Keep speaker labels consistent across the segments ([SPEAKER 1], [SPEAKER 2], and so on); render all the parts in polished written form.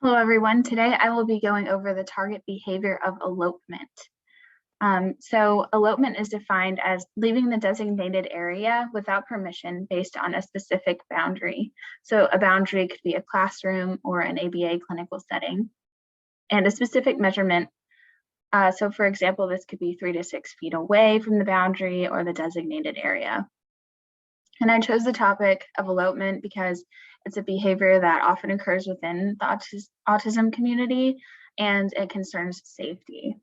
[SPEAKER 1] Hello, everyone. Today I will be going over the target behavior of elopement. So elopement is defined as leaving the designated area without permission based on a specific boundary. So a boundary could be a classroom or an ABA clinical setting, and a specific measurement. So for example, this could be 3 to 6 feet away from the boundary or the designated area. And I chose the topic of elopement because it's a behavior that often occurs within the autism community, and it concerns safety.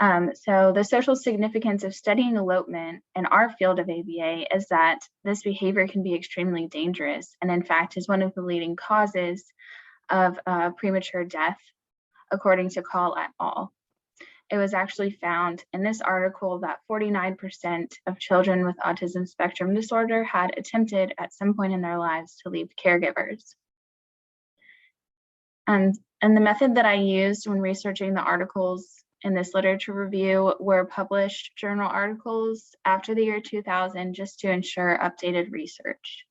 [SPEAKER 1] So the social significance of studying elopement in our field of ABA is that this behavior can be extremely dangerous, and in fact is one of the leading causes of premature death, according to Call et al. It was actually found in this article that 49% of children with autism spectrum disorder had attempted at some point in their lives to leave caregivers. And the method that I used when researching the articles in this literature review were published journal articles after the year 2000, just to ensure updated research.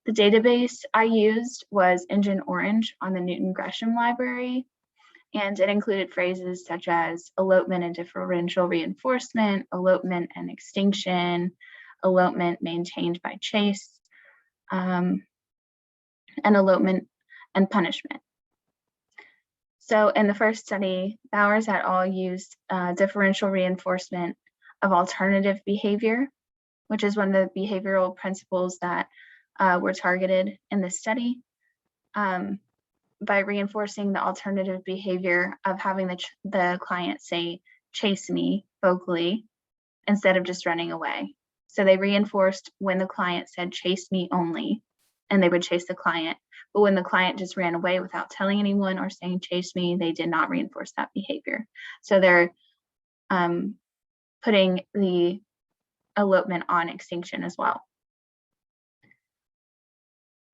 [SPEAKER 1] The database I used was Engine Orange on the Newton Gresham Library, and it included phrases such as elopement and differential reinforcement, elopement and extinction, elopement maintained by Chase, and elopement and punishment. So in the first study, Bowers et al. Used differential reinforcement of alternative behavior, which is one of the behavioral principles that were targeted in this study. By reinforcing the alternative behavior of having the client say, "chase me," vocally, instead of just running away. So they reinforced when the client said, "chase me" only, and they would chase the client. But when the client just ran away without telling anyone or saying, "chase me," they did not reinforce that behavior. So they're putting the elopement on extinction as well.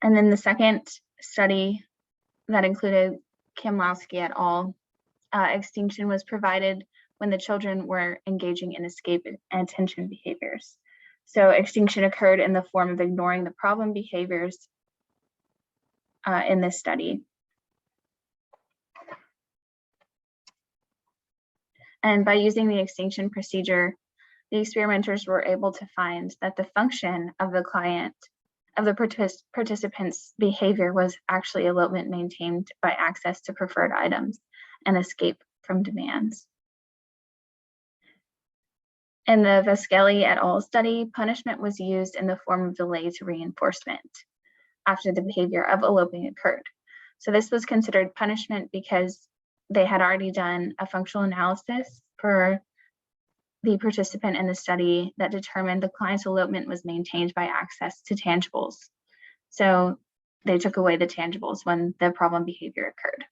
[SPEAKER 1] And then the second study that included Kimlowski et al. Extinction was provided when the children were engaging in escape and attention behaviors. So extinction occurred in the form of ignoring the problem behaviors in this study. And by using the extinction procedure, the experimenters were able to find that the function of the participant's behavior was actually elopement maintained by access to preferred items and escape from demands. In the Vascelli et al. Study, punishment was used in the form of delay to reinforcement after the behavior of eloping occurred. So this was considered punishment because they had already done a functional analysis for the participant in the study that determined the client's elopement was maintained by access to tangibles. So they took away the tangibles when the problem behavior occurred.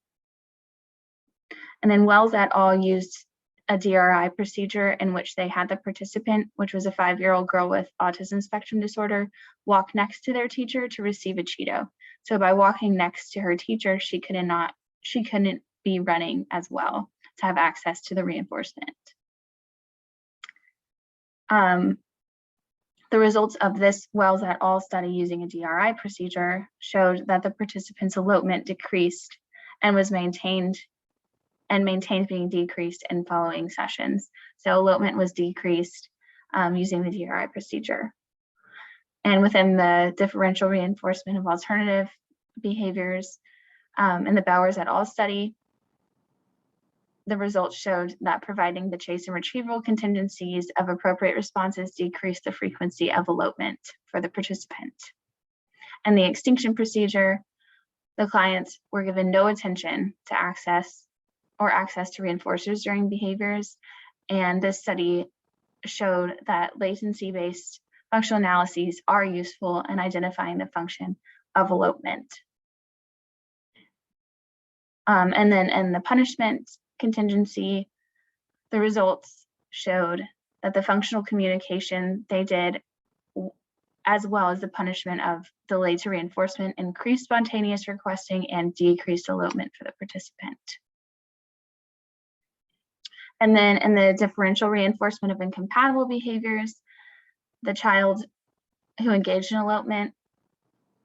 [SPEAKER 1] And then Wells et al. Used a DRI procedure in which they had the participant, which was a 5-year-old girl with autism spectrum disorder, walk next to their teacher to receive a Cheeto. So by walking next to her teacher, she couldn't be running as well to have access to the reinforcement. The results of this Wells et al. Study using a DRI procedure showed that the participant's elopement decreased and was maintained being decreased in following sessions. So elopement was decreased using the DRI procedure. And within the differential reinforcement of alternative behaviors in the Bowers et al. Study, the results showed that providing the chase and retrieval contingencies of appropriate responses decreased the frequency of elopement for the participant. And the extinction procedure, the clients were given no attention to access to reinforcers during behaviors. And this study showed that latency-based functional analyses are useful in identifying the function of elopement. And then in the punishment contingency, the results showed that the functional communication they did, as well as the punishment of delay to reinforcement, increased spontaneous requesting and decreased elopement for the participant. And then in the differential reinforcement of incompatible behaviors, the child who engaged in elopement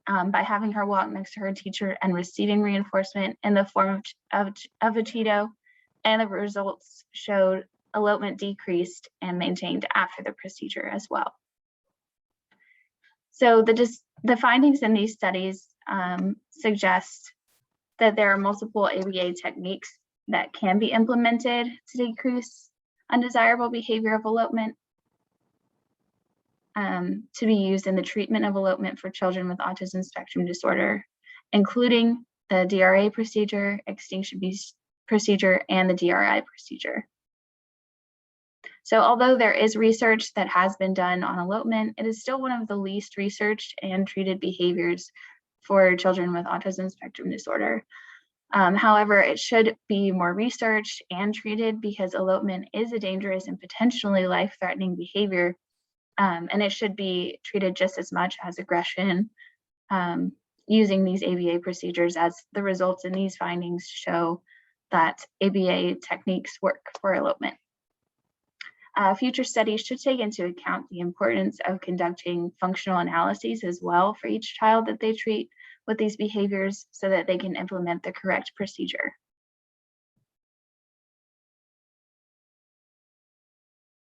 [SPEAKER 1] by having her walk next to her teacher and receiving reinforcement in the form of a Cheeto, and the results showed elopement decreased and maintained after the procedure as well. So the findings in these studies suggest that there are multiple ABA techniques that can be implemented to decrease undesirable behavior of elopement, to be used in the treatment of elopement for children with autism spectrum disorder, including the DRA procedure, extinction procedure, and the DRI procedure. So although there is research that has been done on elopement, it is still one of the least researched and treated behaviors for children with autism spectrum disorder. However, it should be more researched and treated because elopement is a dangerous and potentially life-threatening behavior, and it should be treated just as much as aggression, using these ABA procedures, as the results in these findings show that ABA techniques work for elopement. Future studies should take into account the importance of conducting functional analyses as well for each child that they treat with these behaviors so that they can implement the correct procedure.